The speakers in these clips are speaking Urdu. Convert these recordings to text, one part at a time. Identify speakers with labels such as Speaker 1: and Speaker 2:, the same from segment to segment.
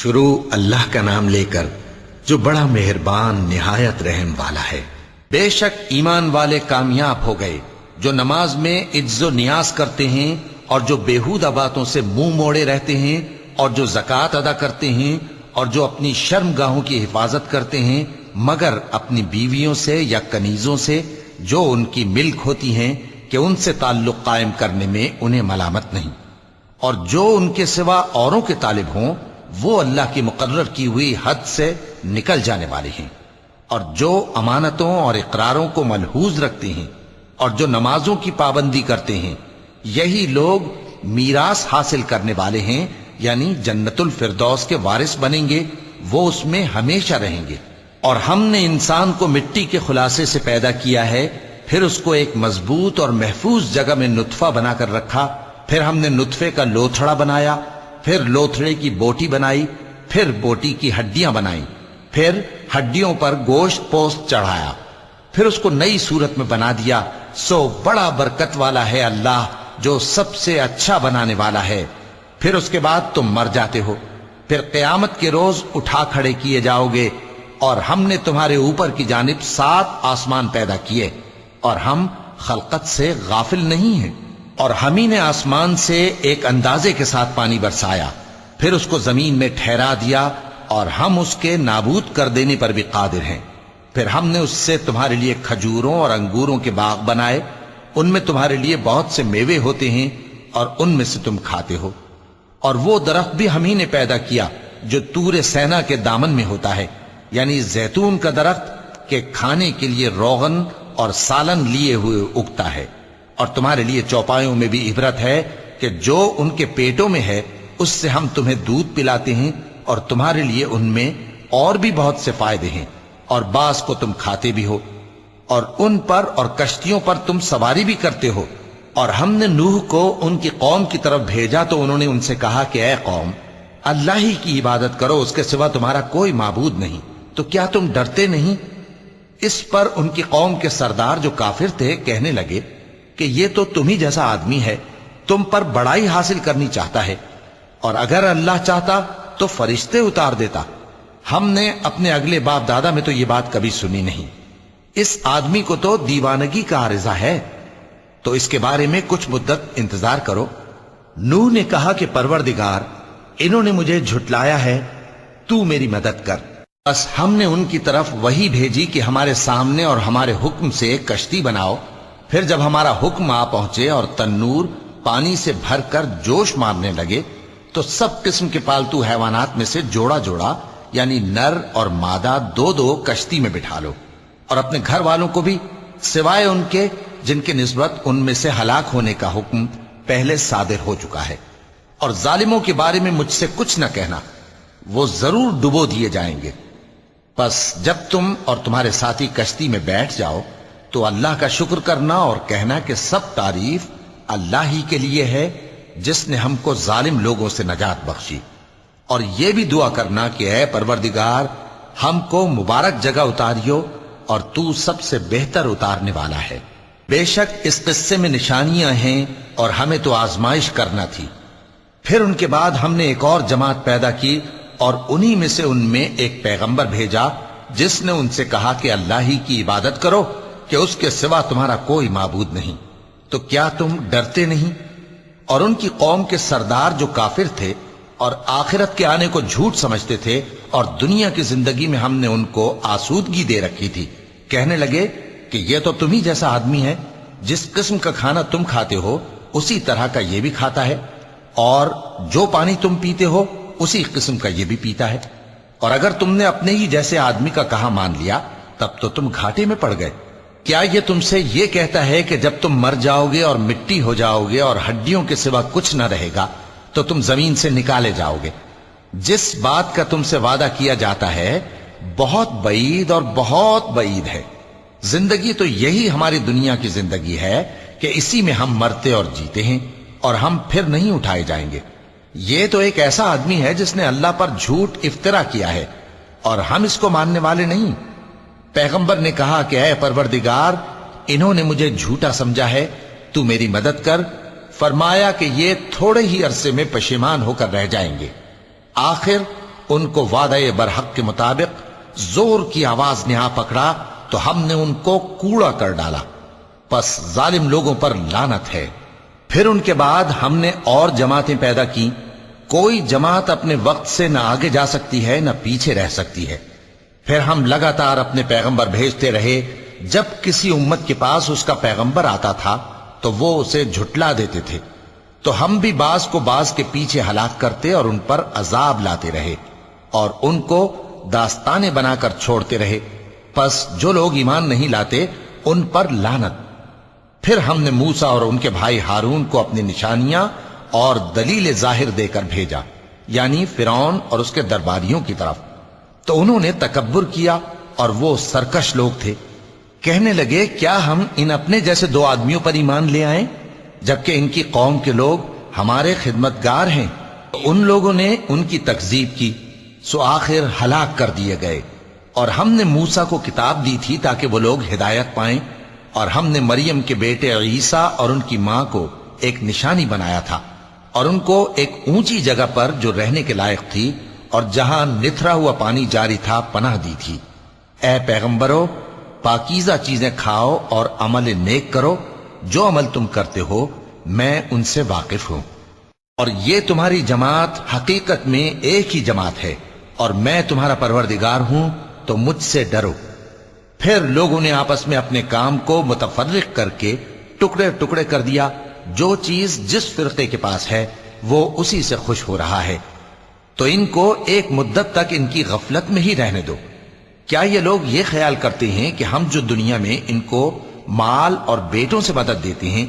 Speaker 1: شروع اللہ کا نام لے کر جو بڑا مہربان نہایت رحم والا ہے۔ بے شک ایمان والے کامیاب ہو گئے جو نماز میں عجز و نیاز کرتے ہیں اور جو بیہودہ باتوں سے منہ موڑے رہتے ہیں اور جو زکوٰۃ ادا کرتے ہیں اور جو اپنی شرم گاہوں کی حفاظت کرتے ہیں مگر اپنی بیویوں سے یا کنیزوں سے جو ان کی ملک ہوتی ہیں کہ ان سے تعلق قائم کرنے میں انہیں ملامت نہیں، اور جو ان کے سوا اوروں کے طالب ہوں وہ اللہ کی مقرر کی ہوئی حد سے نکل جانے والے ہیں، اور جو امانتوں اور اقراروں کو ملحوظ رکھتے ہیں اور جو نمازوں کی پابندی کرتے ہیں یہی لوگ میراث حاصل کرنے والے ہیں، یعنی جنت الفردوس کے وارث بنیں گے، وہ اس میں ہمیشہ رہیں گے۔ اور ہم نے انسان کو مٹی کے خلاصے سے پیدا کیا ہے، پھر اس کو ایک مضبوط اور محفوظ جگہ میں نطفہ بنا کر رکھا، پھر ہم نے نطفے کا لوتھڑا بنایا، پھر لوتھڑے کی بوٹی بنائی، پھر بوٹی کی ہڈیاں بنائیں، پھر ہڈیوں پر گوشت پوست چڑھایا، پھر اس کو نئی صورت میں بنا دیا۔ سو بڑا برکت والا ہے اللہ جو سب سے اچھا بنانے والا ہے۔ پھر اس کے بعد تم مر جاتے ہو، پھر قیامت کے روز اٹھا کھڑے کیے جاؤ گے، اور ہم نے تمہارے اوپر کی جانب 7 آسمان پیدا کیے، اور ہم خلقت سے غافل نہیں ہیں۔ اور ہم ہی نے آسمان سے ایک اندازے کے ساتھ پانی برسایا، پھر اس کو زمین میں ٹھہرا دیا، اور ہم اس کے نابود کر دینے پر بھی قادر ہیں۔ پھر ہم نے اس سے تمہارے لیے کھجوروں اور انگوروں کے باغ بنائے، ان میں تمہارے لیے بہت سے میوے ہوتے ہیں اور ان میں سے تم کھاتے ہو۔ اور وہ درخت بھی ہم ہی نے پیدا کیا جو طور سینا کے دامن میں ہوتا ہے، یعنی زیتون کا درخت کہ کھانے کے لیے روغن اور سالن لیے ہوئے اگتا ہے۔ اور تمہارے لیے چوپایوں میں بھی عبرت ہے کہ جو ان کے پیٹوں میں ہے اس سے ہم تمہیں دودھ پلاتے ہیں، اور تمہارے لیے ان میں اور بھی بہت سے فائدے ہیں، اور بعض کو تم کھاتے بھی ہو، اور ان پر اور کشتیوں پر تم سواری بھی کرتے ہو۔ اور ہم نے نوح کو ان کی قوم کی طرف بھیجا تو انہوں نے ان سے کہا کہ اے قوم، اللہ ہی کی عبادت کرو، اس کے سوا تمہارا کوئی معبود نہیں، تو کیا تم ڈرتے نہیں؟ اس پر ان کی قوم کے سردار جو کافر تھے کہنے لگے کہ یہ تو تم ہی جیسا آدمی ہے، تم پر بڑائی حاصل کرنی چاہتا ہے، اور اگر اللہ چاہتا تو فرشتے اتار دیتا۔ ہم نے اپنے اگلے باپ دادا میں تو یہ بات کبھی سنی نہیں، اس آدمی کو تو دیوانگی کا عارضہ ہے، تو اس کے بارے میں کچھ مدت انتظار کرو۔ نوح نے کہا کہ پروردگار، انہوں نے مجھے جھٹلایا ہے، تو میری مدد کر۔ بس ہم نے ان کی طرف وحی بھیجی کہ ہمارے سامنے اور ہمارے حکم سے ایک کشتی بناؤ۔ پھر جب ہمارا حکم آ پہنچے اور تنور پانی سے بھر کر جوش مارنے لگے تو سب قسم کے پالتو حیوانات میں سے جوڑا جوڑا یعنی نر اور مادہ 2 کشتی میں بٹھا لو، اور اپنے گھر والوں کو بھی سوائے ان کے جن کے نسبت ان میں سے ہلاک ہونے کا حکم پہلے صادر ہو چکا ہے۔ اور ظالموں کے بارے میں مجھ سے کچھ نہ کہنا، وہ ضرور ڈبو دیے جائیں گے۔ بس جب تم اور تمہارے ساتھی کشتی میں بیٹھ جاؤ تو اللہ کا شکر کرنا اور کہنا کہ سب تعریف اللہ ہی کے لیے ہے جس نے ہم کو ظالم لوگوں سے نجات بخشی۔ اور یہ بھی دعا کرنا کہ اے پروردگار، ہم کو مبارک جگہ اتاریو، اور تو سب سے بہتر اتارنے والا ہے۔ بے شک اس قصے میں نشانیاں ہیں اور ہمیں تو آزمائش کرنا تھی۔ پھر ان کے بعد ہم نے ایک اور جماعت پیدا کی، اور انہی میں سے ان میں ایک پیغمبر بھیجا جس نے ان سے کہا کہ اللہ ہی کی عبادت کرو کہ اس کے سوا تمہارا کوئی معبود نہیں، تو کیا تم ڈرتے نہیں؟ اور ان کی قوم کے سردار جو کافر تھے اور آخرت کے آنے کو جھوٹ سمجھتے تھے، اور دنیا کی زندگی میں ہم نے ان کو آسودگی دے رکھی تھی، کہنے لگے کہ یہ تو تم ہی جیسا آدمی ہے، جس قسم کا کھانا تم کھاتے ہو اسی طرح کا یہ بھی کھاتا ہے، اور جو پانی تم پیتے ہو اسی قسم کا یہ بھی پیتا ہے، اور اگر تم نے اپنے ہی جیسے آدمی کا کہا مان لیا تب تو تم گھاٹے میں پڑ گئے۔ کیا یہ تم سے یہ کہتا ہے کہ جب تم مر جاؤ گے اور مٹی ہو جاؤ گے اور ہڈیوں کے سوا کچھ نہ رہے گا تو تم زمین سے نکالے جاؤ گے؟ جس بات کا تم سے وعدہ کیا جاتا ہے بہت بعید اور بہت بعید ہے۔ زندگی تو یہی ہماری دنیا کی زندگی ہے کہ اسی میں ہم مرتے اور جیتے ہیں، اور ہم پھر نہیں اٹھائے جائیں گے۔ یہ تو ایک ایسا آدمی ہے جس نے اللہ پر جھوٹ افطرا کیا ہے، اور ہم اس کو ماننے والے نہیں۔ پیغمبر نے کہا کہ اے پروردگار، انہوں نے مجھے جھوٹا سمجھا ہے، تو میری مدد کر۔ فرمایا کہ یہ تھوڑے ہی عرصے میں پشیمان ہو کر رہ جائیں گے۔ آخر ان کو وعدہ برحق کے مطابق زور کی آواز نے آ پکڑا تو ہم نے ان کو کوڑا کر ڈالا، پس ظالم لوگوں پر لعنت ہے۔ پھر ان کے بعد ہم نے اور جماعتیں پیدا کی، کوئی جماعت اپنے وقت سے نہ آگے جا سکتی ہے نہ پیچھے رہ سکتی ہے۔ پھر ہم لگاتار اپنے پیغمبر بھیجتے رہے، جب کسی امت کے پاس اس کا پیغمبر آتا تھا تو وہ اسے جھٹلا دیتے تھے، تو ہم بھی بعض کو بعض کے پیچھے ہلاک کرتے اور ان پر عذاب لاتے رہے اور ان کو داستانے بنا کر چھوڑتے رہے، پس جو لوگ ایمان نہیں لاتے ان پر لعنت۔ پھر ہم نے موسیٰ اور ان کے بھائی ہارون کو اپنی نشانیاں اور دلیل ظاہر دے کر بھیجا، یعنی فرعون اور اس کے درباریوں کی طرف، تو انہوں نے تکبر کیا اور وہ سرکش لوگ تھے۔ کہنے لگے کیا ہم ان اپنے جیسے دو آدمیوں پر ایمان لے آئیں جبکہ ان کی قوم کے لوگ ہمارے خدمتگار ہیں؟ تو ان لوگوں نے ان کی تکذیب کی، سو آخر ہلاک کر دیے گئے۔ اور ہم نے موسیٰ کو کتاب دی تھی تاکہ وہ لوگ ہدایت پائیں، اور ہم نے مریم کے بیٹے عیسیٰ اور ان کی ماں کو ایک نشانی بنایا تھا اور ان کو ایک اونچی جگہ پر جو رہنے کے لائق تھی اور جہاں نتھرا ہوا پانی جاری تھا پناہ دی تھی۔ اے پیغمبرو، پاکیزہ چیزیں کھاؤ اور عمل نیک کرو، جو عمل تم کرتے ہو میں ان سے واقف ہوں، اور یہ تمہاری جماعت حقیقت میں ایک ہی جماعت ہے، اور میں تمہارا پروردگار ہوں تو مجھ سے ڈرو۔ پھر لوگوں نے آپس میں اپنے کام کو متفرق کر کے ٹکڑے ٹکڑے کر دیا، جو چیز جس فرقے کے پاس ہے وہ اسی سے خوش ہو رہا ہے، تو ان کو ایک مدت تک ان کی غفلت میں ہی رہنے دو۔ کیا یہ لوگ یہ خیال کرتے ہیں کہ ہم جو دنیا میں ان کو مال اور بیٹوں سے مدد دیتے ہیں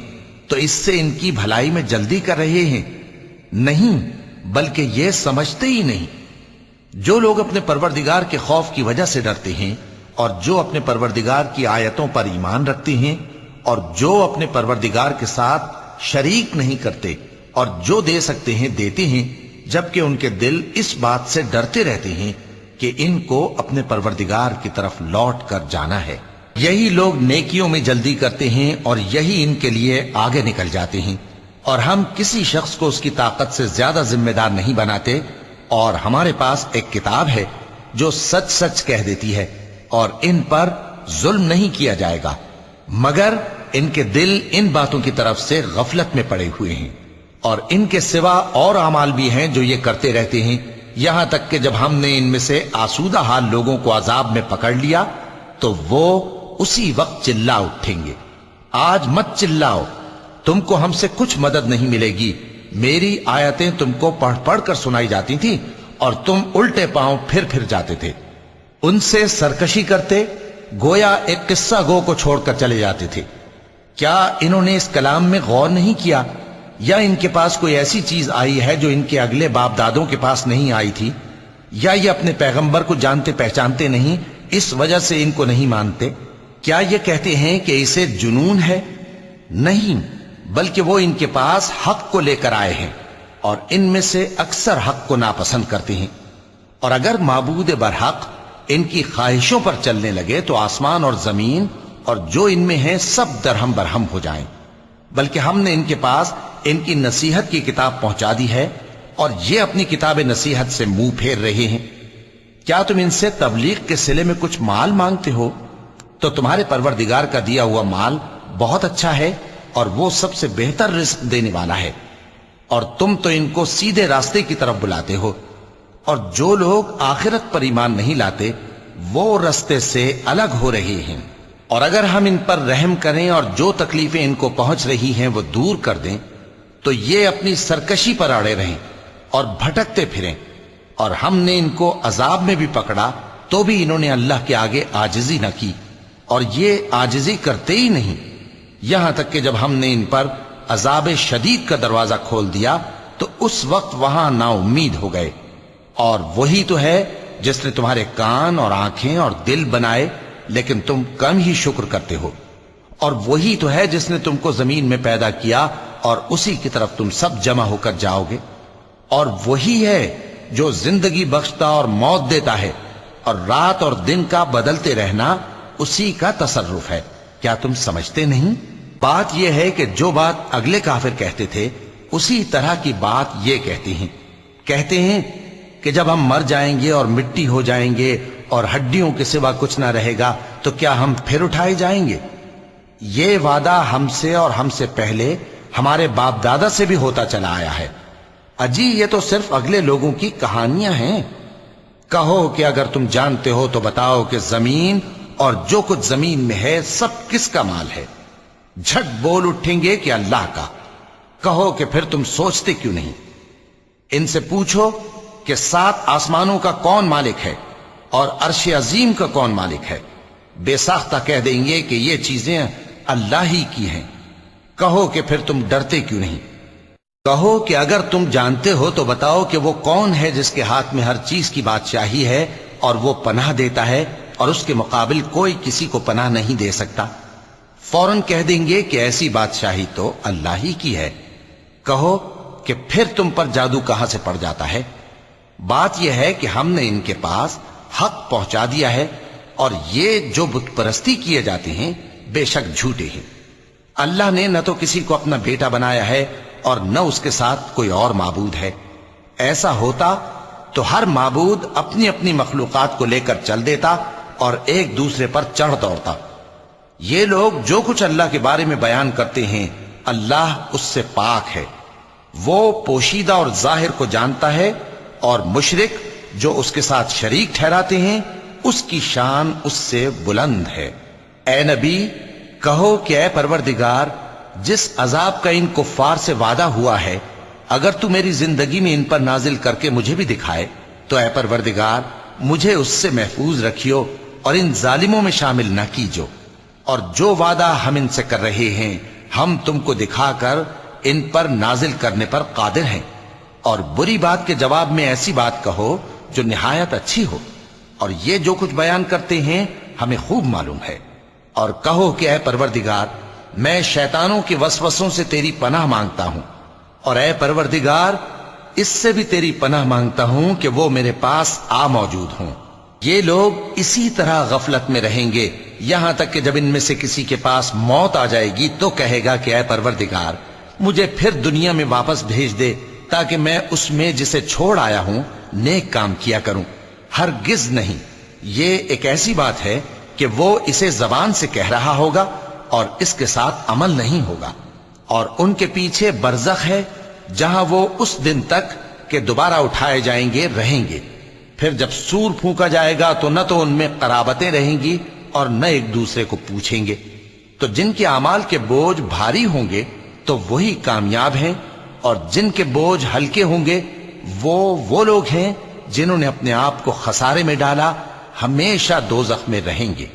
Speaker 1: تو اس سے ان کی بھلائی میں جلدی کر رہے ہیں؟ نہیں، بلکہ یہ سمجھتے ہی نہیں۔ جو لوگ اپنے پروردگار کے خوف کی وجہ سے ڈرتے ہیں اور جو اپنے پروردگار کی آیتوں پر ایمان رکھتے ہیں اور جو اپنے پروردگار کے ساتھ شریک نہیں کرتے اور جو دے سکتے ہیں دیتے ہیں، جبکہ ان کے دل اس بات سے ڈرتے رہتے ہیں کہ ان کو اپنے پروردگار کی طرف لوٹ کر جانا ہے، یہی لوگ نیکیوں میں جلدی کرتے ہیں اور یہی ان کے لیے آگے نکل جاتے ہیں۔ اور ہم کسی شخص کو اس کی طاقت سے زیادہ ذمہ دار نہیں بناتے، اور ہمارے پاس ایک کتاب ہے جو سچ سچ کہہ دیتی ہے، اور ان پر ظلم نہیں کیا جائے گا، مگر ان کے دل ان باتوں کی طرف سے غفلت میں پڑے ہوئے ہیں، اور ان کے سوا اور اعمال بھی ہیں جو یہ کرتے رہتے ہیں، یہاں تک کہ جب ہم نے ان میں سے آسودہ حال لوگوں کو عذاب میں پکڑ لیا تو وہ اسی وقت چلا اٹھیں گے۔ آج مت چلاؤ، تم کو ہم سے کچھ مدد نہیں ملے گی، میری آیتیں تم کو پڑھ پڑھ کر سنائی جاتی تھیں اور تم الٹے پاؤں پھر جاتے تھے۔ ان سے سرکشی کرتے، گویا ایک قصہ گو کو چھوڑ کر چلے جاتے تھے۔ کیا انہوں نے اس کلام میں غور نہیں کیا، یا ان کے پاس کوئی ایسی چیز آئی ہے جو ان کے اگلے باپ دادوں کے پاس نہیں آئی تھی، یا یہ اپنے پیغمبر کو جانتے پہچانتے نہیں اس وجہ سے ان کو نہیں مانتے؟ کیا یہ کہتے ہیں کہ اسے جنون ہے؟ نہیں، بلکہ وہ ان کے پاس حق کو لے کر آئے ہیں، اور ان میں سے اکثر حق کو ناپسند کرتے ہیں۔ اور اگر معبود برحق ان کی خواہشوں پر چلنے لگے تو آسمان اور زمین اور جو ان میں ہیں سب درہم برہم ہو جائیں۔ بلکہ ہم نے ان کے پاس ان کی نصیحت کی کتاب پہنچا دی ہے، اور یہ اپنی کتاب نصیحت سے منہ پھیر رہے ہیں۔ کیا تم ان سے تبلیغ کے صلے میں کچھ مال مانگتے ہو؟ تو تمہارے پروردگار کا دیا ہوا مال بہت اچھا ہے، اور وہ سب سے بہتر رزق دینے والا ہے، اور تم تو ان کو سیدھے راستے کی طرف بلاتے ہو۔ اور جو لوگ آخرت پر ایمان نہیں لاتے وہ راستے سے الگ ہو رہے ہیں۔ اور اگر ہم ان پر رحم کریں اور جو تکلیفیں ان کو پہنچ رہی ہیں وہ دور کر دیں تو یہ اپنی سرکشی پر اڑے رہیں اور بھٹکتے پھریں، اور ہم نے ان کو عذاب میں بھی پکڑا تو بھی انہوں نے اللہ کے آگے عاجزی نہ کی، اور یہ عاجزی کرتے ہی نہیں، یہاں تک کہ جب ہم نے ان پر عذاب شدید کا دروازہ کھول دیا تو اس وقت وہاں نا امید ہو گئے۔ اور وہی تو ہے جس نے تمہارے کان اور آنکھیں اور دل بنائے، لیکن تم کم ہی شکر کرتے ہو۔ اور وہی تو ہے جس نے تم کو زمین میں پیدا کیا اور اسی کی طرف تم سب جمع ہو کر جاؤ گے۔ اور وہی ہے جو زندگی بخشتا اور موت دیتا ہے، اور رات اور دن کا بدلتے رہنا اسی کا تصرف ہے۔ کیا تم سمجھتے نہیں؟ بات یہ ہے کہ جو بات اگلے کافر کہتے تھے اسی طرح کی بات یہ کہتے ہیں کہ جب ہم مر جائیں گے اور مٹی ہو جائیں گے اور ہڈیوں کے سوا کچھ نہ رہے گا تو کیا ہم پھر اٹھائے جائیں گے؟ یہ وعدہ ہم سے اور ہم سے پہلے ہمارے باپ دادا سے بھی ہوتا چلا آیا ہے۔ اجی یہ تو صرف اگلے لوگوں کی کہانیاں ہیں۔ کہو کہ اگر تم جانتے ہو تو بتاؤ کہ زمین اور جو کچھ زمین میں ہے سب کس کا مال ہے؟ جھٹ بول اٹھیں گے کہ اللہ کا۔ کہو کہ پھر تم سوچتے کیوں نہیں؟ ان سے پوچھو کہ 7 آسمانوں کا کون مالک ہے اور عرش عظیم کا کون مالک ہے؟ بے ساختہ کہہ دیں گے کہ یہ چیزیں اللہ ہی کی ہیں۔ کہو کہ پھر تم ڈرتے کیوں نہیں؟ کہو کہ اگر تم جانتے ہو تو بتاؤ کہ وہ کون ہے جس کے ہاتھ میں ہر چیز کی بادشاہی ہے اور وہ پناہ دیتا ہے اور اس کے مقابل کوئی کسی کو پناہ نہیں دے سکتا؟ فوراً کہہ دیں گے کہ ایسی بادشاہی تو اللہ ہی کی ہے۔ کہو کہ پھر تم پر جادو کہاں سے پڑ جاتا ہے؟ بات یہ ہے کہ ہم نے ان کے پاس حق پہنچا دیا ہے اور یہ جو بت پرستی کیے جاتے ہیں بے شک جھوٹے ہیں۔ اللہ نے نہ تو کسی کو اپنا بیٹا بنایا ہے اور نہ اس کے ساتھ کوئی اور معبود ہے۔ ایسا ہوتا تو ہر معبود اپنی اپنی مخلوقات کو لے کر چل دیتا اور ایک دوسرے پر چڑھ دوڑتا۔ یہ لوگ جو کچھ اللہ کے بارے میں بیان کرتے ہیں اللہ اس سے پاک ہے، وہ پوشیدہ اور ظاہر کو جانتا ہے، اور مشرک جو اس کے ساتھ شریک ٹھہراتے ہیں اس کی شان اس سے بلند ہے۔ اے نبی کہو کہ اے پروردگار، جس عذاب کا ان کفار سے وعدہ ہوا ہے اگر تو میری زندگی میں ان پر نازل کر کے مجھے بھی دکھائے تو اے پروردگار مجھے اس سے محفوظ رکھیو اور ان ظالموں میں شامل نہ کیجو، اور جو وعدہ ہم ان سے کر رہے ہیں ہم تم کو دکھا کر ان پر نازل کرنے پر قادر ہیں۔ اور بری بات کے جواب میں ایسی بات کہو جو نہایت اچھی ہو، اور یہ جو کچھ بیان کرتے ہیں ہمیں خوب معلوم ہے۔ اور کہو کہ اے پروردگار میں شیطانوں کے وسوسوں سے تیری پناہ مانگتا ہوں، اور اے پروردگار اس سے بھی تیری پناہ مانگتا ہوں کہ وہ میرے پاس آ موجود ہوں۔ یہ لوگ اسی طرح غفلت میں رہیں گے یہاں تک کہ جب ان میں سے کسی کے پاس موت آ جائے گی تو کہے گا کہ اے پروردگار مجھے پھر دنیا میں واپس بھیج دے تاکہ میں اس میں جسے چھوڑ آیا ہوں نیک کام کیا کروں۔ ہرگز نہیں، یہ ایک ایسی بات ہے کہ وہ اسے زبان سے کہہ رہا ہوگا اور اس کے ساتھ عمل نہیں ہوگا۔ اور ان کے پیچھے برزخ ہے جہاں وہ اس دن تک کہ دوبارہ اٹھائے جائیں گے رہیں گے۔ پھر جب سور پھونکا جائے گا تو نہ تو ان میں قرابتیں رہیں گی اور نہ ایک دوسرے کو پوچھیں گے۔ تو جن کے اعمال کے بوجھ بھاری ہوں گے تو وہی کامیاب ہیں، اور جن کے بوجھ ہلکے ہوں گے وہ لوگ ہیں جنہوں نے اپنے آپ کو خسارے میں ڈالا، ہمیشہ دوزخ میں رہیں گے۔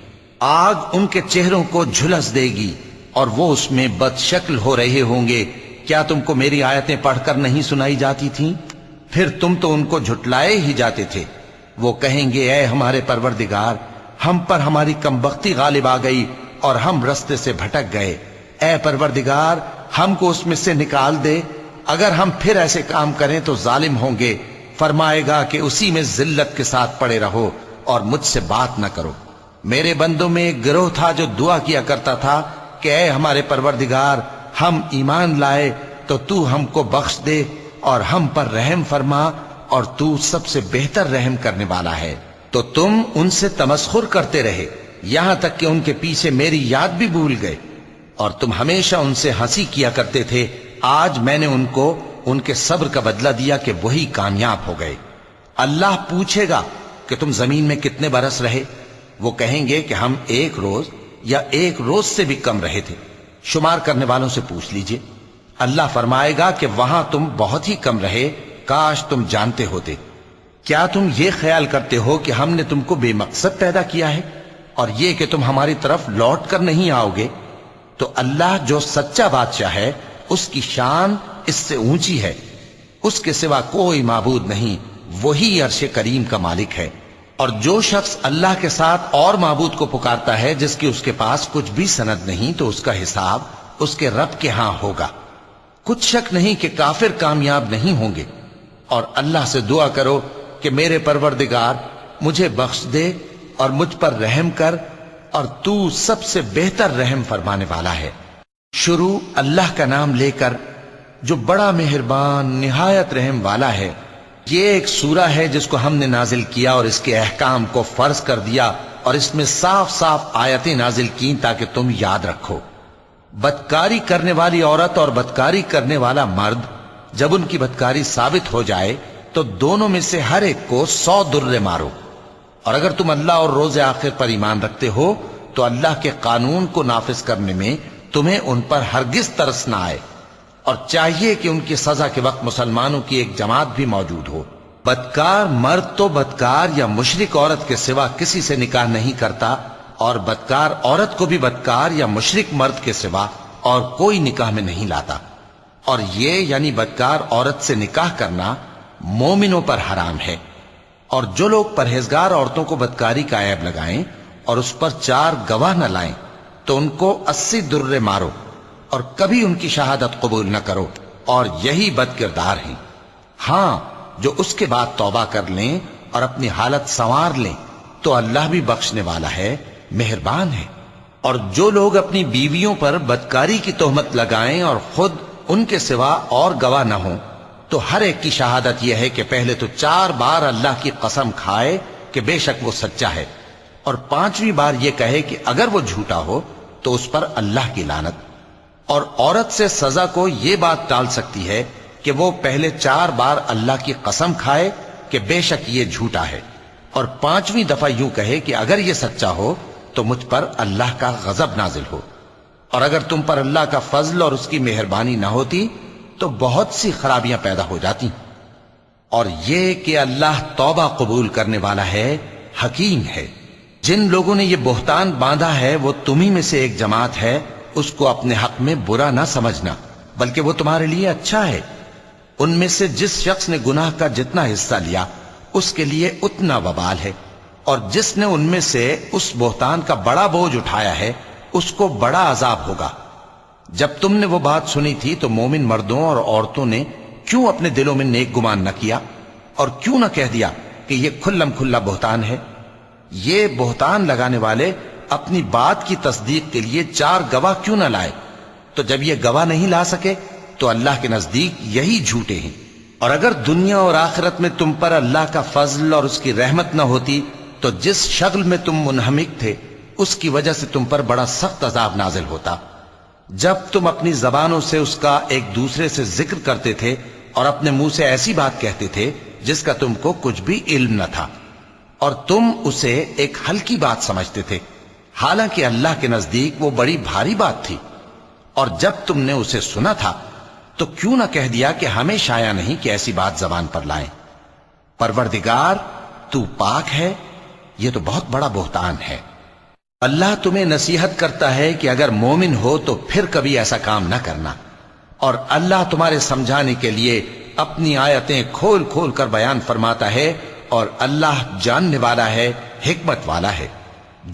Speaker 1: آگ ان کے چہروں کو جھلس دے گی اور وہ اس میں بد شکل ہو رہے ہوں گے۔ کیا تم کو میری آیتیں پڑھ کر نہیں سنائی جاتی تھیں؟ پھر تم تو ان کو جھٹلائے ہی جاتے تھے۔ وہ کہیں گے اے ہمارے پروردگار ہم پر ہماری کمبختی غالب آ گئی اور ہم رستے سے بھٹک گئے۔ اے پروردگار ہم کو اس میں سے نکال دے، اگر ہم پھر ایسے کام کریں تو ظالم ہوں گے۔ فرمائے گا کہ اسی میں ذلت کے ساتھ پڑے رہو اور مجھ سے بات نہ کرو۔ میرے بندوں میں ایک گروہ تھا جو دعا کیا کرتا تھا کہ اے ہمارے پروردگار ہم ایمان لائے تو تو ہم کو بخش دے اور ہم پر رحم فرما، اور تو سب سے بہتر رحم کرنے والا ہے۔ تو تم ان سے تمسخر کرتے رہے یہاں تک کہ ان کے پیچھے میری یاد بھی بھول گئے، اور تم ہمیشہ ان سے ہنسی کیا کرتے تھے۔ آج میں نے ان کو ان کے صبر کا بدلہ دیا کہ وہی کامیاب ہو گئے۔ اللہ پوچھے گا کہ تم زمین میں کتنے برس رہے؟ وہ کہیں گے کہ ہم 1 روز یا 1 روز سے بھی کم رہے تھے۔ شمار کرنے والوں سے پوچھ لیجئے۔ اللہ فرمائے گا کہ وہاں تم بہت ہی کم رہے، کاش تم جانتے ہوتے۔ کیا تم یہ خیال کرتے ہو کہ ہم نے تم کو بے مقصد پیدا کیا ہے اور یہ کہ تم ہماری طرف لوٹ کر نہیں آؤ گے؟ تو اللہ جو سچا بادشاہ ہے اس کی شان اس سے اونچی ہے، اس کے سوا کوئی معبود نہیں، وہی عرش کریم کا مالک ہے۔ اور جو شخص اللہ کے ساتھ اور معبود کو پکارتا ہے جس کی اس کے پاس کچھ بھی سند نہیں تو اس کا حساب اس کے رب کے ہاں ہوگا۔ کچھ شک نہیں کہ کافر کامیاب نہیں ہوں گے۔ اور اللہ سے دعا کرو کہ میرے پروردگار مجھے بخش دے اور مجھ پر رحم کر، اور تو سب سے بہتر رحم فرمانے والا ہے۔ شروع اللہ کا نام لے کر جو بڑا مہربان نہایت رحم والا ہے۔ یہ ایک سورہ ہے جس کو ہم نے نازل کیا اور اس کے احکام کو فرض کر دیا اور اس میں صاف صاف آیتیں نازل کی تاکہ تم یاد رکھو۔ بدکاری کرنے والی عورت اور بدکاری کرنے والا مرد جب ان کی بدکاری ثابت ہو جائے تو دونوں میں سے ہر ایک کو 100 درے مارو، اور اگر تم اللہ اور روز آخر پر ایمان رکھتے ہو تو اللہ کے قانون کو نافذ کرنے میں تمہیں ان پر ہرگز ترس نہ آئے، اور چاہیے کہ ان کی سزا کے وقت مسلمانوں کی ایک جماعت بھی موجود ہو۔ بدکار مرد تو بدکار یا مشرک عورت کے سوا کسی سے نکاح نہیں کرتا، اور بدکار عورت کو بھی بدکار یا مشرک مرد کے سوا اور کوئی نکاح میں نہیں لاتا، اور یہ یعنی بدکار عورت سے نکاح کرنا مومنوں پر حرام ہے۔ اور جو لوگ پرہیزگار عورتوں کو بدکاری کا عیب لگائیں اور اس پر 4 گواہ نہ لائیں تو ان کو 80 درے مارو، اور کبھی ان کی شہادت قبول نہ کرو، اور یہی بد کردار ہیں۔ ہاں، جو اس کے بعد توبہ کر لیں اور اپنی حالت سنوار لیں تو اللہ بھی بخشنے والا ہے، مہربان ہے۔ اور جو لوگ اپنی بیویوں پر بدکاری کی تہمت لگائیں اور خود ان کے سوا اور گواہ نہ ہوں تو ہر ایک کی شہادت یہ ہے کہ پہلے تو 4 بار اللہ کی قسم کھائے کہ بے شک وہ سچا ہے، اور 5ویں بار یہ کہے کہ اگر وہ جھوٹا ہو تو اس پر اللہ کی لعنت۔ اور عورت سے سزا کو یہ بات ٹال سکتی ہے کہ وہ پہلے 4 بار اللہ کی قسم کھائے کہ بے شک یہ جھوٹا ہے، اور 5ویں دفعہ یوں کہے کہ اگر یہ سچا ہو تو مجھ پر اللہ کا غضب نازل ہو۔ اور اگر تم پر اللہ کا فضل اور اس کی مہربانی نہ ہوتی تو بہت سی خرابیاں پیدا ہو جاتی۔ اور یہ کہ اللہ توبہ قبول کرنے والا ہے، حکیم ہے۔ جن لوگوں نے یہ بہتان باندھا ہے وہ تمہیں میں سے ایک جماعت ہے، اس کو اپنے حق میں برا نہ سمجھنا، بلکہ وہ تمہارے لیے اچھا ہے۔ ان میں سے جس شخص نے گناہ کا جتنا حصہ لیا اس کے لیے اتنا وبال ہے، اور جس نے ان میں سے اس بہتان کا بڑا بوجھ اٹھایا ہے اس کو بڑا عذاب ہوگا۔ جب تم نے وہ بات سنی تھی تو مومن مردوں اور عورتوں نے کیوں اپنے دلوں میں نیک گمان نہ کیا، اور کیوں نہ کہہ دیا کہ یہ کھلم کھلا بہتان ہے؟ یہ بہتان لگانے والے اپنی بات کی تصدیق کے لیے 4 گواہ کیوں نہ لائے؟ تو جب یہ گواہ نہیں لا سکے تو اللہ کے نزدیک یہی جھوٹے ہیں۔ اور اگر دنیا اور آخرت میں تم پر اللہ کا فضل اور اس کی رحمت نہ ہوتی تو جس شغل میں تم منہمک تھے اس کی وجہ سے تم پر بڑا سخت عذاب نازل ہوتا، جب تم اپنی زبانوں سے اس کا ایک دوسرے سے ذکر کرتے تھے اور اپنے منہ سے ایسی بات کہتے تھے جس کا تم کو کچھ بھی علم نہ تھا، اور تم اسے ایک ہلکی بات سمجھتے تھے، حالانکہ اللہ کے نزدیک وہ بڑی بھاری بات تھی۔ اور جب تم نے اسے سنا تھا تو کیوں نہ کہہ دیا کہ ہمیں شایع نہیں کہ ایسی بات زبان پر لائیں؟ پروردگار تو پاک ہے، یہ تو بہت بڑا بہتان ہے۔ اللہ تمہیں نصیحت کرتا ہے کہ اگر مومن ہو تو پھر کبھی ایسا کام نہ کرنا، اور اللہ تمہارے سمجھانے کے لیے اپنی آیتیں کھول کھول کر بیان فرماتا ہے، اور اللہ جاننے والا ہے، حکمت والا ہے۔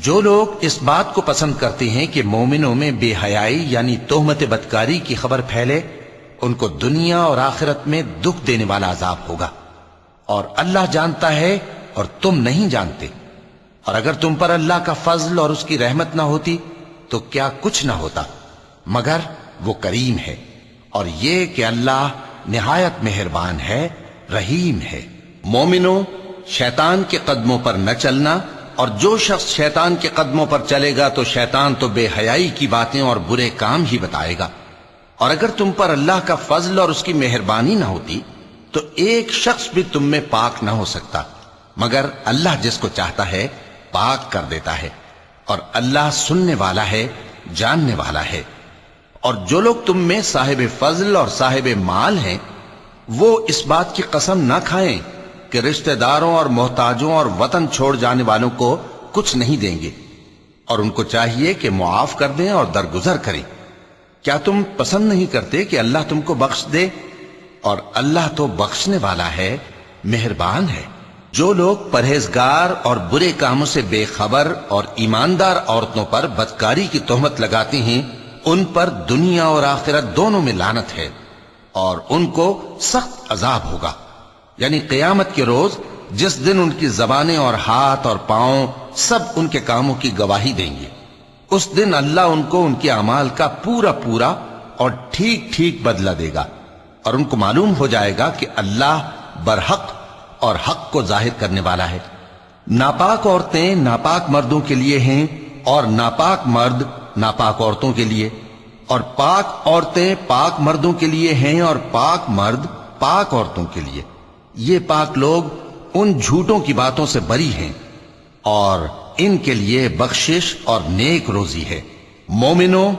Speaker 1: جو لوگ اس بات کو پسند کرتے ہیں کہ مومنوں میں بے حیائی یعنی تہمت بدکاری کی خبر پھیلے، ان کو دنیا اور آخرت میں دکھ دینے والا عذاب ہوگا، اور اللہ جانتا ہے اور تم نہیں جانتے۔ اور اگر تم پر اللہ کا فضل اور اس کی رحمت نہ ہوتی تو کیا کچھ نہ ہوتا، مگر وہ کریم ہے، اور یہ کہ اللہ نہایت مہربان ہے، رحیم ہے۔ مومنوں، شیطان کے قدموں پر نہ چلنا، اور جو شخص شیطان کے قدموں پر چلے گا تو شیطان تو بے حیائی کی باتیں اور برے کام ہی بتائے گا۔ اور اگر تم پر اللہ کا فضل اور اس کی مہربانی نہ ہوتی تو ایک شخص بھی تم میں پاک نہ ہو سکتا، مگر اللہ جس کو چاہتا ہے پاک کر دیتا ہے، اور اللہ سننے والا ہے، جاننے والا ہے۔ اور جو لوگ تم میں صاحب فضل اور صاحب مال ہیں وہ اس بات کی قسم نہ کھائیں کہ رشتہ داروں اور محتاجوں اور وطن چھوڑ جانے والوں کو کچھ نہیں دیں گے، اور ان کو چاہیے کہ معاف کر دیں اور درگزر کریں۔ کیا تم پسند نہیں کرتے کہ اللہ تم کو بخش دے؟ اور اللہ تو بخشنے والا ہے، مہربان ہے۔ جو لوگ پرہیزگار اور برے کاموں سے بے خبر اور ایماندار عورتوں پر بدکاری کی تہمت لگاتے ہیں ان پر دنیا اور آخرت دونوں میں لعنت ہے، اور ان کو سخت عذاب ہوگا، یعنی قیامت کے روز جس دن ان کی زبانیں اور ہاتھ اور پاؤں سب ان کے کاموں کی گواہی دیں گے۔ اس دن اللہ ان کو ان کے اعمال کا پورا پورا اور ٹھیک ٹھیک بدلہ دے گا، اور ان کو معلوم ہو جائے گا کہ اللہ برحق اور حق کو ظاہر کرنے والا ہے۔ ناپاک عورتیں ناپاک مردوں کے لیے ہیں اور ناپاک مرد ناپاک عورتوں کے لیے، اور پاک عورتیں پاک مردوں کے لیے ہیں اور پاک مرد پاک عورتوں کے لیے۔ یہ پاک لوگ ان جھوٹوں کی باتوں سے بری ہیں اور ان کے لیے بخشش اور نیک روزی ہے۔ مومنوں،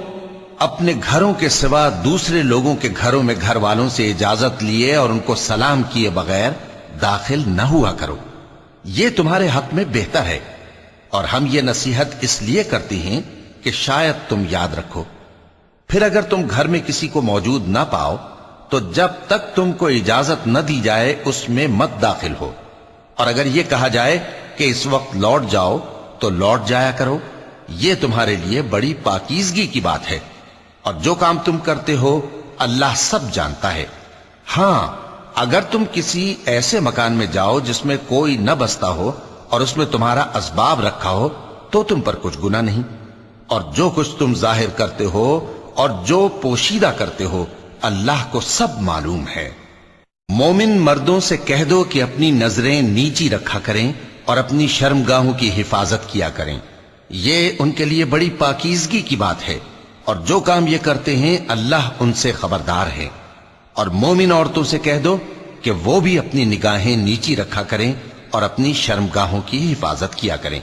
Speaker 1: اپنے گھروں کے سوا دوسرے لوگوں کے گھروں میں گھر والوں سے اجازت لیے اور ان کو سلام کیے بغیر داخل نہ ہوا کرو، یہ تمہارے حق میں بہتر ہے، اور ہم یہ نصیحت اس لیے کرتے ہیں کہ شاید تم یاد رکھو۔ پھر اگر تم گھر میں کسی کو موجود نہ پاؤ تو جب تک تم کو اجازت نہ دی جائے اس میں مت داخل ہو، اور اگر یہ کہا جائے کہ اس وقت لوٹ جاؤ تو لوٹ جایا کرو، یہ تمہارے لیے بڑی پاکیزگی کی بات ہے، اور جو کام تم کرتے ہو اللہ سب جانتا ہے۔ ہاں، اگر تم کسی ایسے مکان میں جاؤ جس میں کوئی نہ بستا ہو اور اس میں تمہارا اسباب رکھا ہو تو تم پر کچھ گناہ نہیں، اور جو کچھ تم ظاہر کرتے ہو اور جو پوشیدہ کرتے ہو اللہ کو سب معلوم ہے۔ مومن مردوں سے کہہ دو کہ اپنی نظریں نیچی رکھا کریں اور اپنی شرمگاہوں کی حفاظت کیا کریں، یہ ان کے لیے بڑی پاکیزگی کی بات ہے، اور جو کام یہ کرتے ہیں اللہ ان سے خبردار ہے۔ اور مومن عورتوں سے کہہ دو کہ وہ بھی اپنی نگاہیں نیچی رکھا کریں اور اپنی شرمگاہوں کی حفاظت کیا کریں،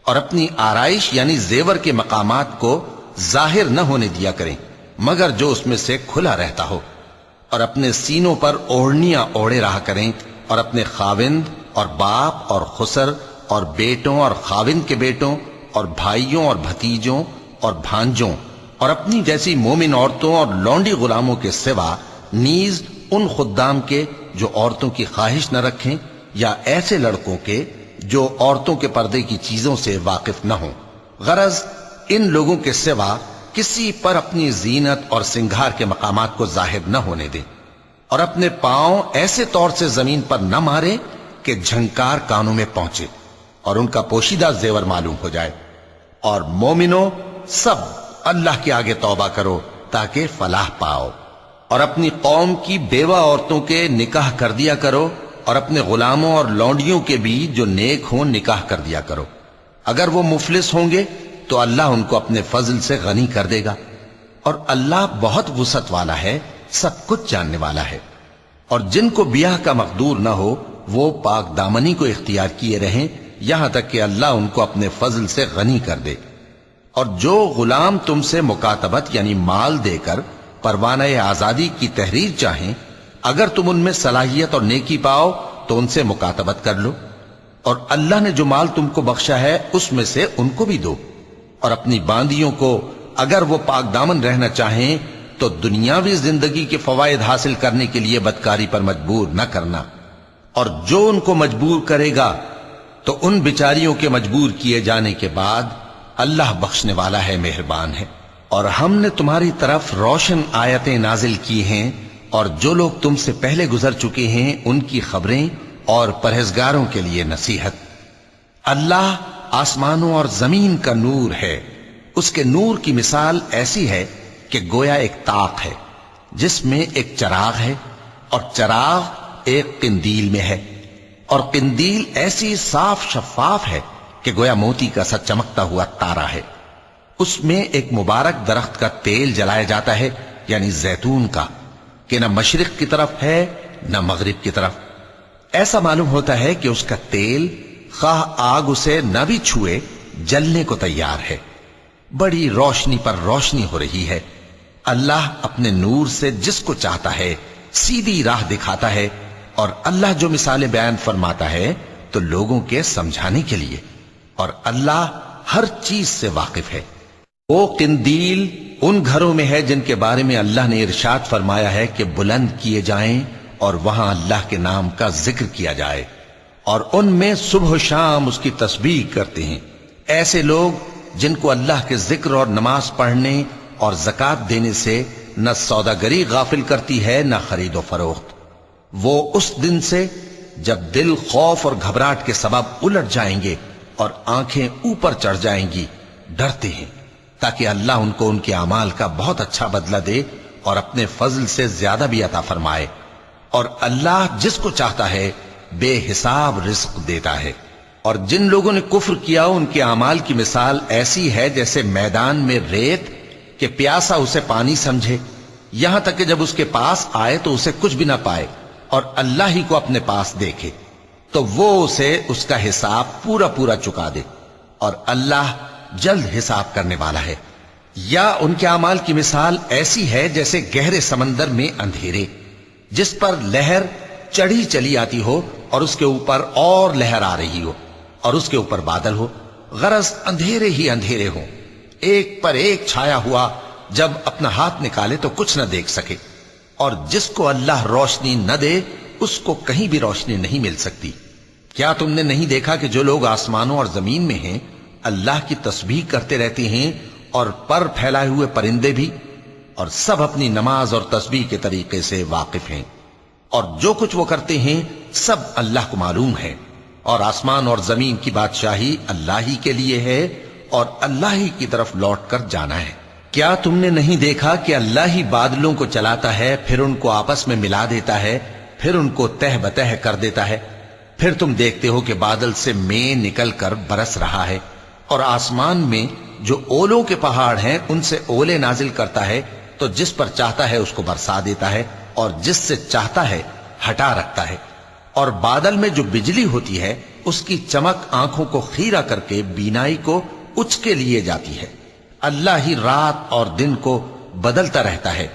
Speaker 1: اور اپنی آرائش یعنی زیور کے مقامات کو ظاہر نہ ہونے دیا کریں مگر جو اس میں سے کھلا رہتا ہو، اور اپنے سینوں پر اوڑھنیاں اوڑھے رہا کریں، اور اپنے خاوند اور باپ اور خسر اور بیٹوں اور خاوند کے بیٹوں اور بھائیوں اور بھتیجوں اور بھانجوں اور اپنی جیسی مومن عورتوں اور لونڈی غلاموں کے سوا نیز ان خدام کے جو عورتوں کی خواہش نہ رکھیں، یا ایسے لڑکوں کے جو عورتوں کے پردے کی چیزوں سے واقف نہ ہوں، غرض ان لوگوں کے سوا کسی پر اپنی زینت اور سنگھار کے مقامات کو ظاہر نہ ہونے دیں، اور اپنے پاؤں ایسے طور سے زمین پر نہ مارے کہ جھنکار کانوں میں پہنچے اور ان کا پوشیدہ زیور معلوم ہو جائے۔ اور مومنوں، سب اللہ کے آگے توبہ کرو تاکہ فلاح پاؤ، اور اپنی قوم کی بیوہ عورتوں کے نکاح کر دیا کرو، اور اپنے غلاموں اور لونڈیوں کے بھی جو نیک ہوں نکاح کر دیا کرو۔ اگر وہ مفلس ہوں گے تو اللہ ان کو اپنے فضل سے غنی کر دے گا، اور اللہ بہت وسعت والا ہے، سب کچھ جاننے والا ہے۔ اور جن کو بیاہ کا مقدور نہ ہو وہ پاک دامنی کو اختیار کیے رہیں یہاں تک کہ اللہ ان کو اپنے فضل سے غنی کر دے۔ اور جو غلام تم سے مکاتبت یعنی مال دے کر پروانہ آزادی کی تحریر چاہیں، اگر تم ان میں صلاحیت اور نیکی پاؤ تو ان سے مکاتبت کر لو، اور اللہ نے جو مال تم کو بخشا ہے اس میں سے ان کو بھی دو۔ اور اپنی باندیوں کو اگر وہ پاک دامن رہنا چاہیں تو دنیاوی زندگی کے فوائد حاصل کرنے کے لیے بدکاری پر مجبور نہ کرنا، اور جو ان کو مجبور کرے گا تو ان بیچاریوں کے مجبور کیے جانے کے بعد اللہ بخشنے والا ہے، مہربان ہے۔ اور ہم نے تمہاری طرف روشن آیتیں نازل کی ہیں، اور جو لوگ تم سے پہلے گزر چکے ہیں ان کی خبریں اور پرہیزگاروں کے لیے نصیحت۔ اللہ آسمانوں اور زمین کا نور ہے، اس کے نور کی مثال ایسی ہے کہ گویا ایک طاق ہے جس میں ایک چراغ ہے، اور چراغ ایک قندیل میں ہے، اور قندیل ایسی صاف شفاف ہے کہ گویا موتی کا سا چمکتا ہوا تارا ہے۔ اس میں ایک مبارک درخت کا تیل جلایا جاتا ہے یعنی زیتون کا، کہ نہ مشرق کی طرف ہے نہ مغرب کی طرف۔ ایسا معلوم ہوتا ہے کہ اس کا تیل خواہ آگ اسے نہ بھی چھوئے جلنے کو تیار ہے، بڑی روشنی پر روشنی ہو رہی ہے۔ اللہ اپنے نور سے جس کو چاہتا ہے سیدھی راہ دکھاتا ہے، اور اللہ جو مثالیں بیان فرماتا ہے تو لوگوں کے سمجھانے کے لیے، اور اللہ ہر چیز سے واقف ہے۔ وہ قندیل ان گھروں میں ہے جن کے بارے میں اللہ نے ارشاد فرمایا ہے کہ بلند کیے جائیں اور وہاں اللہ کے نام کا ذکر کیا جائے، اور ان میں صبح و شام اس کی تسبیح کرتے ہیں۔ ایسے لوگ جن کو اللہ کے ذکر اور نماز پڑھنے اور زکوٰۃ دینے سے نہ سوداگری غافل کرتی ہے نہ خرید و فروخت، وہ اس دن سے جب دل خوف اور گھبراہٹ کے سبب الٹ جائیں گے اور آنکھیں اوپر چڑھ جائیں گی ڈرتے ہیں، تاکہ اللہ ان کو ان کے اعمال کا بہت اچھا بدلہ دے اور اپنے فضل سے زیادہ بھی عطا فرمائے۔ اور اللہ جس کو چاہتا ہے بے حساب رزق دیتا ہے۔ اور جن لوگوں نے کفر کیا ان کے اعمال کی مثال ایسی ہے جیسے میدان میں ریت کہ پیاسا اسے پانی سمجھے، یہاں تک کہ جب اس کے پاس آئے تو اسے کچھ بھی نہ پائے اور اللہ ہی کو اپنے پاس دیکھے تو وہ اسے اس کا حساب پورا پورا چکا دے، اور اللہ جلد حساب کرنے والا ہے۔ یا ان کے اعمال کی مثال ایسی ہے جیسے گہرے سمندر میں اندھیرے جس پر لہر چڑھی چلی آتی ہو اور اس کے اوپر اور لہر آ رہی ہو اور اس کے اوپر بادل ہو، غرض اندھیرے ہی اندھیرے ہوں، ایک پر ایک چھایا ہوا، جب اپنا ہاتھ نکالے تو کچھ نہ دیکھ سکے۔ اور جس کو اللہ روشنی نہ دے اس کو کہیں بھی روشنی نہیں مل سکتی۔ کیا تم نے نہیں دیکھا کہ جو لوگ آسمانوں اور زمین میں ہیں اللہ کی تسبیح کرتے رہتے ہیں، اور پر پھیلائے ہوئے پرندے بھی، اور سب اپنی نماز اور تسبیح کے طریقے سے واقف ہیں، اور جو کچھ وہ کرتے ہیں سب اللہ کو معلوم ہے، اور آسمان اور زمین کی بادشاہی اللہ ہی کے لیے ہے اور اللہ ہی کی طرف لوٹ کر جانا ہے۔ کیا تم نے نہیں دیکھا کہ اللہ ہی بادلوں کو چلاتا ہے، پھر ان کو آپس میں ملا دیتا ہے، پھر ان کو تہ بتہ کر دیتا ہے، پھر تم دیکھتے ہو کہ بادل سے مے نکل کر برس رہا ہے، اور آسمان میں جو اولوں کے پہاڑ ہیں ان سے اولے نازل کرتا ہے، تو جس پر چاہتا ہے اس کو برسا دیتا ہے اور جس سے چاہتا ہے ہٹا رکھتا ہے۔ اور بادل میں جو بجلی ہوتی ہے اس کی چمک آنکھوں کو خیرہ کر کے بینائی کو اچ کے لیے جاتی ہے۔ اللہ ہی رات اور دن کو بدلتا رہتا ہے،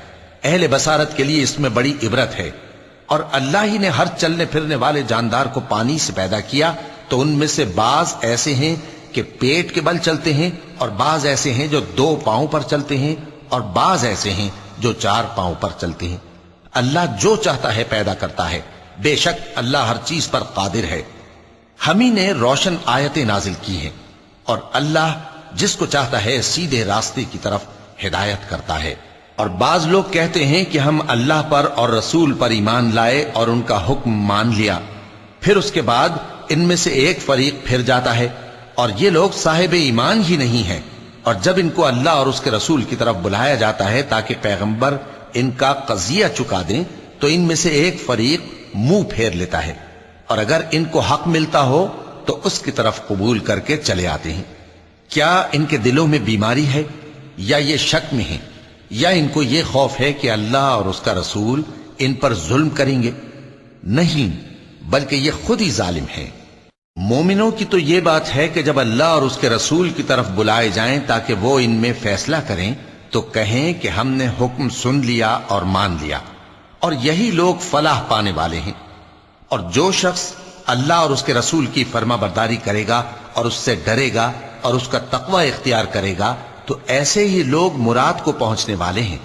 Speaker 1: اہل بصارت کے لیے اس میں بڑی عبرت ہے۔ اور اللہ ہی نے ہر چلنے پھرنے والے جاندار کو پانی سے پیدا کیا، تو ان میں سے بعض ایسے ہیں کہ پیٹ کے بل چلتے ہیں، اور بعض ایسے ہیں جو 2 پاؤں پر چلتے ہیں، اور بعض ایسے ہیں جو 4 پاؤں پر چلتے ہیں۔ اللہ جو چاہتا ہے پیدا کرتا ہے، بے شک اللہ ہر چیز پر قادر ہے۔ ہم ہی نے روشن آیتیں نازل کی ہیں، اور اللہ جس کو چاہتا ہے سیدھے راستے کی طرف ہدایت کرتا ہے۔ اور بعض لوگ کہتے ہیں کہ ہم اللہ پر اور رسول پر ایمان لائے اور ان کا حکم مان لیا، پھر اس کے بعد ان میں سے ایک فریق پھر جاتا ہے، اور یہ لوگ صاحب ایمان ہی نہیں ہیں۔ اور جب ان کو اللہ اور اس کے رسول کی طرف بلایا جاتا ہے تاکہ پیغمبر ان کا قضیہ چکا دیں، تو ان میں سے ایک فریق منہ پھیر لیتا ہے، اور اگر ان کو حق ملتا ہو تو اس کی طرف قبول کر کے چلے آتے ہیں۔ کیا ان کے دلوں میں بیماری ہے، یا یہ شک میں ہیں، یا ان کو یہ خوف ہے کہ اللہ اور اس کا رسول ان پر ظلم کریں گے؟ نہیں، بلکہ یہ خود ہی ظالم ہیں۔ مومنوں کی تو یہ بات ہے کہ جب اللہ اور اس کے رسول کی طرف بلائے جائیں تاکہ وہ ان میں فیصلہ کریں تو کہیں کہ ہم نے حکم سن لیا اور مان لیا، اور یہی لوگ فلاح پانے والے ہیں۔ اور جو شخص اللہ اور اس کے رسول کی فرما برداری کرے گا اور اس سے ڈرے گا اور اس کا تقوی اختیار کرے گا تو ایسے ہی لوگ مراد کو پہنچنے والے ہیں۔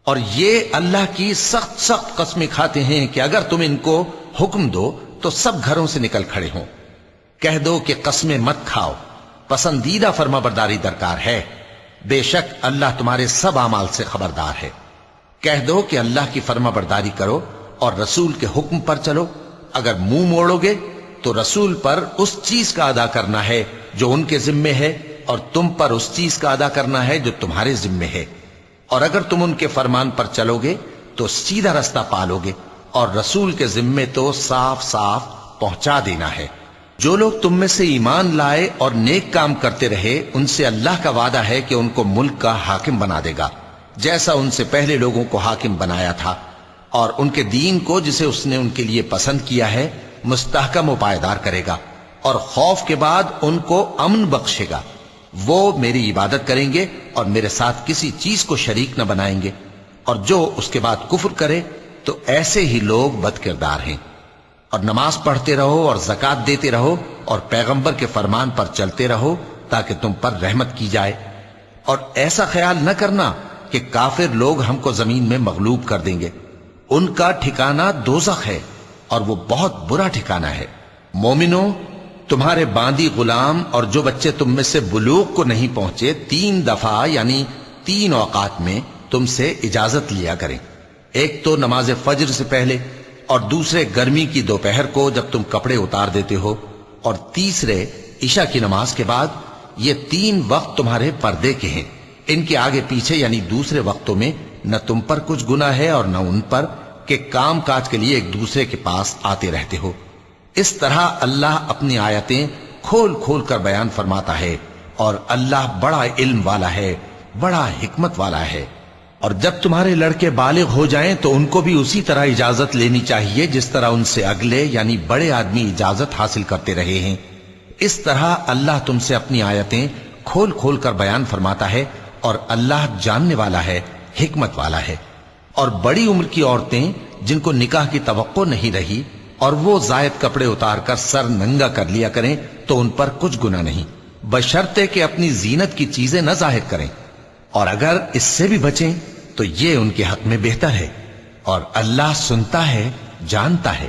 Speaker 1: اور یہ اللہ کی سخت سخت قسمیں کھاتے ہیں کہ اگر تم ان کو حکم دو تو سب گھروں سے نکل کھڑے ہوں۔ کہہ دو کہ قسمیں مت کھاؤ، پسندیدہ فرما برداری درکار ہے، بے شک اللہ تمہارے سب اعمال سے خبردار ہے۔ کہہ دو کہ اللہ کی فرما برداری کرو اور رسول کے حکم پر چلو، اگر منہ موڑو گے تو رسول پر اس چیز کا ادا کرنا ہے جو ان کے ذمے ہے، اور تم پر اس چیز کا ادا کرنا ہے جو تمہارے ذمے ہے، اور اگر تم ان کے فرمان پر چلو گے تو سیدھا رستہ پالو گے، اور رسول کے ذمے تو صاف صاف پہنچا دینا ہے۔ جو لوگ تم میں سے ایمان لائے اور نیک کام کرتے رہے ان سے اللہ کا وعدہ ہے کہ ان کو ملک کا حاکم بنا دے گا، جیسا ان سے پہلے لوگوں کو حاکم بنایا تھا، اور ان کے دین کو جسے اس نے ان کے لیے پسند کیا ہے مستحکم و پائیدار کرے گا، اور خوف کے بعد ان کو امن بخشے گا۔ وہ میری عبادت کریں گے اور میرے ساتھ کسی چیز کو شریک نہ بنائیں گے، اور جو اس کے بعد کفر کرے تو ایسے ہی لوگ بد کردار ہیں۔ اور نماز پڑھتے رہو اور زکوٰۃ دیتے رہو اور پیغمبر کے فرمان پر چلتے رہو تاکہ تم پر رحمت کی جائے، اور ایسا خیال نہ کرنا کہ کافر لوگ ہم کو زمین میں مغلوب کر دیں گے، ان کا ٹھکانہ دوزخ ہے اور وہ بہت برا ٹھکانہ ہے۔ مومنوں، تمہارے باندی غلام اور جو بچے تم میں سے بلوغ کو نہیں پہنچے 3 دفعہ یعنی 3 اوقات میں تم سے اجازت لیا کریں، ایک تو نماز فجر سے پہلے، اور دوسرے گرمی کی دوپہر کو جب تم کپڑے اتار دیتے ہو، اور تیسرے عشاء کی نماز کے بعد۔ یہ 3 وقت تمہارے پردے کے ہیں، ان کے آگے پیچھے یعنی دوسرے وقتوں میں نہ تم پر کچھ گناہ ہے اور نہ ان پر کہ کام کاج کے لیے ایک دوسرے کے پاس آتے رہتے ہو۔ اس طرح اللہ اپنی آیتیں کھول کھول کر بیان فرماتا ہے، اور اللہ بڑا علم والا ہے، بڑا حکمت والا ہے۔ اور جب تمہارے لڑکے بالغ ہو جائیں تو ان کو بھی اسی طرح اجازت لینی چاہیے جس طرح ان سے اگلے یعنی بڑے آدمی اجازت حاصل کرتے رہے ہیں۔ اس طرح اللہ تم سے اپنی آیتیں کھول کھول کر بیان فرماتا ہے، اور اللہ جاننے والا ہے، حکمت والا ہے۔ اور بڑی عمر کی عورتیں جن کو نکاح کی توقع نہیں رہی اور وہ زائد کپڑے اتار کر سر ننگا کر لیا کریں تو ان پر کچھ گناہ نہیں، بشرطے کہ اپنی زینت کی چیزیں نہ ظاہر کریں، اور اگر اس سے بھی بچیں تو یہ ان کے حق میں بہتر ہے، اور اللہ سنتا ہے، جانتا ہے۔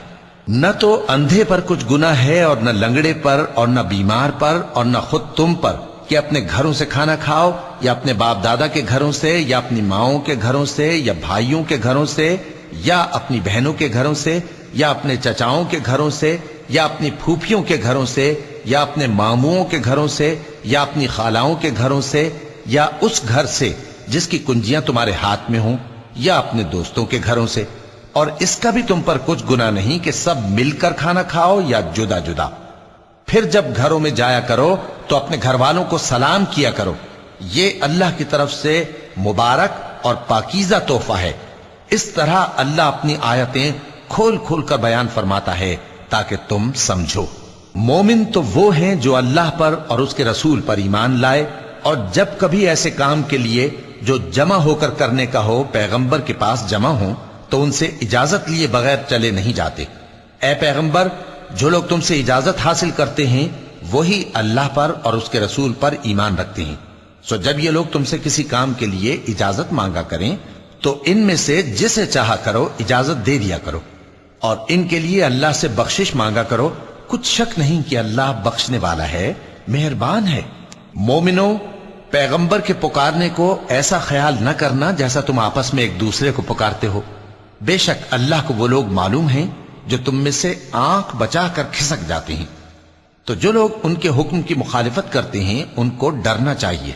Speaker 1: نہ تو اندھے پر کچھ گناہ ہے، اور نہ لنگڑے پر، اور نہ بیمار پر، اور نہ خود تم پر کہ اپنے گھروں سے کھانا کھاؤ، یا اپنے باپ دادا کے گھروں سے، یا اپنی ماؤں کے گھروں سے، یا بھائیوں کے گھروں سے، یا اپنی بہنوں کے گھروں سے، یا اپنے چچاؤں کے گھروں سے، یا اپنی پھوپھیوں کے گھروں سے، یا اپنے ماموؤں کے گھروں سے، یا اپنی خالاؤں کے گھروں سے، یا اس گھر سے جس کی کنجیاں تمہارے ہاتھ میں ہوں، یا اپنے دوستوں کے گھروں سے۔ اور اس کا بھی تم پر کچھ گناہ نہیں کہ سب مل کر کھانا کھاؤ یا جدا جدا۔ پھر جب گھروں میں جایا کرو تو اپنے گھر والوں کو سلام کیا کرو، یہ اللہ کی طرف سے مبارک اور پاکیزہ تحفہ ہے۔ اس طرح اللہ اپنی آیتیں کھول کھول کر بیان فرماتا ہے تاکہ تم سمجھو۔ مومن تو وہ ہیں جو اللہ پر اور اس کے رسول پر ایمان لائے، اور جب کبھی ایسے کام کے لیے جو جمع ہو کر کرنے کا ہو پیغمبر کے پاس جمع ہوں تو ان سے اجازت لیے بغیر چلے نہیں جاتے۔ اے پیغمبر، جو لوگ تم سے اجازت حاصل کرتے ہیں وہی اللہ پر اور اس کے رسول پر ایمان رکھتے ہیں، سو جب یہ لوگ تم سے کسی کام کے لیے اجازت مانگا کریں تو ان میں سے جسے چاہا کرو اجازت دے دیا کرو، اور ان کے لیے اللہ سے بخشش مانگا کرو، کچھ شک نہیں کہ اللہ بخشنے والا ہے، مہربان ہے۔ مومنو، پیغمبر کے پکارنے کو ایسا خیال نہ کرنا جیسا تم آپس میں ایک دوسرے کو پکارتے ہو، بے شک اللہ کو وہ لوگ معلوم ہیں جو تم میں سے آنکھ بچا کر کھسک جاتے ہیں۔ تو جو لوگ ان کے حکم کی مخالفت کرتے ہیں ان کو ڈرنا چاہیے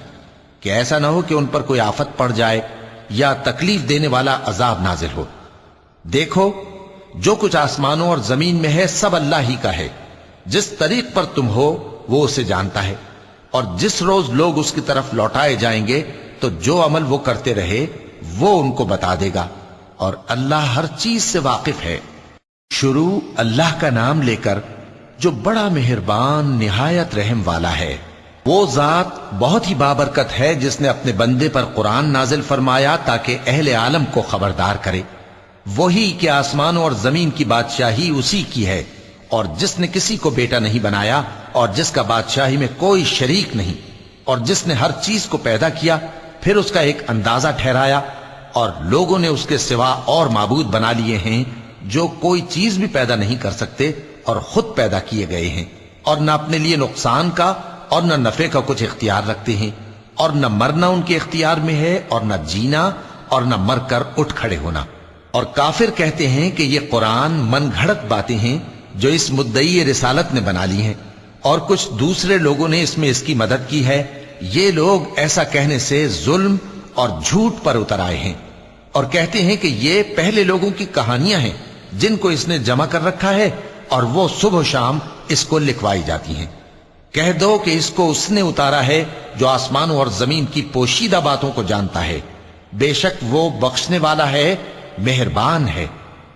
Speaker 1: کہ ایسا نہ ہو کہ ان پر کوئی آفت پڑ جائے یا تکلیف دینے والا عذاب نازل ہو۔ دیکھو، جو کچھ آسمانوں اور زمین میں ہے سب اللہ ہی کا ہے، جس طریق پر تم ہو وہ اسے جانتا ہے، اور جس روز لوگ اس کی طرف لوٹائے جائیں گے تو جو عمل وہ کرتے رہے وہ ان کو بتا دے گا، اور اللہ ہر چیز سے واقف ہے۔ شروع اللہ کا نام لے کر جو بڑا مہربان نہایت رحم والا ہے۔ وہ ذات بہت ہی بابرکت ہے جس نے اپنے بندے پر قرآن نازل فرمایا تاکہ اہل عالم کو خبردار کرے۔ وہی کہ آسمانوں اور زمین کی بادشاہی اسی کی ہے، اور جس نے کسی کو بیٹا نہیں بنایا، اور جس کا بادشاہی میں کوئی شریک نہیں، اور جس نے ہر چیز کو پیدا کیا پھر اس کا ایک اندازہ ٹھہرایا، اور لوگوں نے اس کے سوا اور معبود بنا لیے ہیں جو کوئی چیز بھی پیدا نہیں کر سکتے اور خود پیدا کیے گئے ہیں، اور نہ اپنے لیے نقصان کا اور نہ نفع کا کچھ اختیار رکھتے ہیں، اور نہ مرنا ان کے اختیار میں ہے اور نہ جینا، اور نہ مر کر اٹھ کھڑے ہونا۔ اور کافر کہتے ہیں کہ یہ قرآن من گھڑت باتیں ہیں جو اس مدعی رسالت نے بنا لی ہیں، اور کچھ دوسرے لوگوں نے اس میں اس کی مدد کی ہے۔ یہ لوگ ایسا کہنے سے ظلم اور جھوٹ پر اتر آئے ہیں، اور کہتے ہیں کہ یہ پہلے لوگوں کی کہانیاں ہیں جن کو اس نے جمع کر رکھا ہے، اور وہ صبح و شام اس کو لکھوائی جاتی ہیں۔ کہہ دو کہ اس کو اس نے اتارا ہے جو آسمانوں اور زمین کی پوشیدہ باتوں کو جانتا ہے، بے شک وہ بخشنے والا ہے، مہربان ہے۔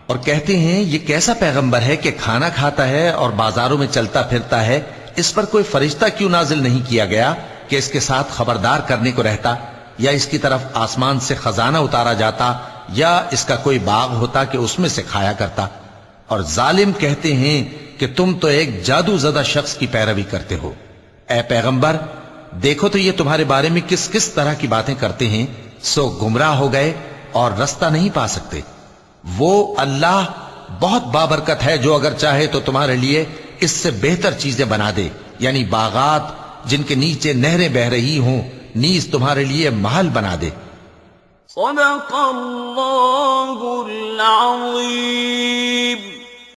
Speaker 1: اور کہتے ہیں یہ کیسا پیغمبر ہے کہ کھانا کھاتا ہے اور بازاروں میں چلتا پھرتا ہے، اس پر کوئی فرشتہ کیوں نازل نہیں کیا گیا کہ اس کے ساتھ خبردار کرنے کو رہتا، یا اس کی طرف آسمان سے خزانہ اتارا جاتا، یا اس کا کوئی باغ ہوتا کہ اس میں سے کھایا کرتا۔ اور ظالم کہتے ہیں کہ تم تو ایک جادو زدہ شخص کی پیروی کرتے ہو۔ اے پیغمبر، دیکھو تو یہ تمہارے بارے میں کس کس طرح کی باتیں کرتے ہیں، سو گمراہ ہو گئے اور رستہ نہیں پا سکتے۔ وہ اللہ بہت بابرکت ہے جو اگر چاہے تو تمہارے لیے اس سے بہتر چیزیں بنا دے، یعنی باغات جن کے نیچے نہریں بہ رہی ہوں، نیز تمہارے لیے محل بنا دے۔
Speaker 2: صدق اللہ العظیم۔